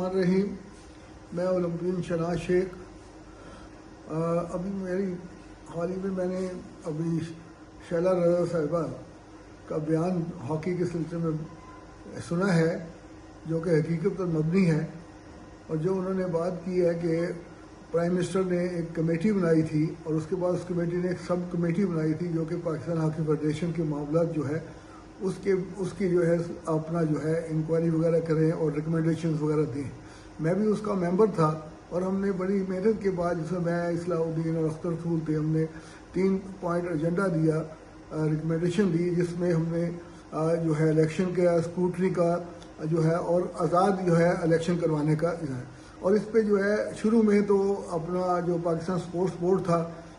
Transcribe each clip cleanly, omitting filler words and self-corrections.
बिस्मिल्लाहिर्रहमानिर्रहीम। मैं ओलंपियन शनाज शेख। अभी मेरी हाल ही में मैंने अभी शैला रज़ा साहिबा का बयान हॉकी के सिलसिले में सुना है, जो कि हकीकत पर मबनी है। और जो उन्होंने बात की है कि प्राइम मिनिस्टर ने एक कमेटी बनाई थी और उसके बाद उस कमेटी ने एक सब कमेटी बनाई थी जो कि पाकिस्तान हॉकी फेडरेशन के मामला जो है उसकी जो है अपना जो है इंक्वायरी वगैरह करें और रिकमेंडेशंस वगैरह दें। मैं भी उसका मेंबर था और हमने बड़ी मेहनत के बाद, जिसमें मैं, इस्लाउद्दीन और अख्तर थूल थे, हमने 3 पॉइंट एजेंडा दिया, रिकमेंडेशन दी, जिसमें हमने जो है इलेक्शन का, स्क्रूटनी का जो है और आज़ाद जो है इलेक्शन करवाने का है। और इस पे जो है शुरू में तो अपना जो पाकिस्तान स्पोर्ट्स बोर्ड था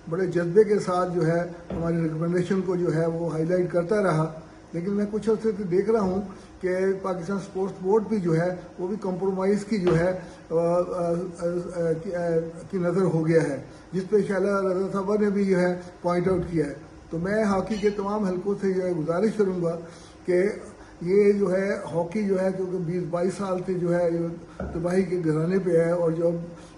बड़े जज्बे के साथ जो है हमारी रिकमेंडेशन को जो है वो हाईलाइट करता रहा। लेकिन मैं कुछ अर्से से देख रहा हूँ कि पाकिस्तान स्पोर्ट्स बोर्ड भी जो है वो भी कंप्रोमाइज़ की जो है की नज़र हो गया है, जिस पे शैला रज़ा साहबा ने भी जो है पॉइंट आउट किया है। तो मैं हॉकी के तमाम हलकों से जो है गुजारिश करूँगा कि ये जो है हॉकी जो है, क्योंकि 20-22 साल से जो है तबाही के घराने पे है और जो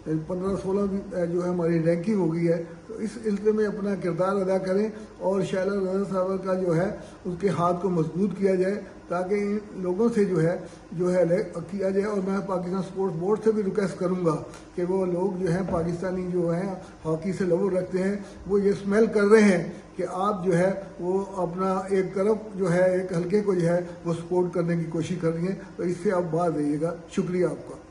15-16 जो है हमारी रैंकिंग हो गई है, तो इस सिलसिले में अपना किरदार अदा करें और शैला रज़ा साहब का जो है उसके हाथ को मजबूत किया जाए ताकि इन लोगों से जो है किया जाए। और मैं पाकिस्तान स्पोर्ट्स बोर्ड से भी रिक्वेस्ट करूंगा कि वो लोग जो हैं पाकिस्तानी जो हैं हॉकी से लव रखते हैं, वो ये स्मेल कर रहे हैं कि आप जो है वो अपना एक तरफ जो है एक हल्के को जो है वो सपोर्ट करने की कोशिश कर रही हैं। तो इससे आप बात रहिएगा। शुक्रिया आपका।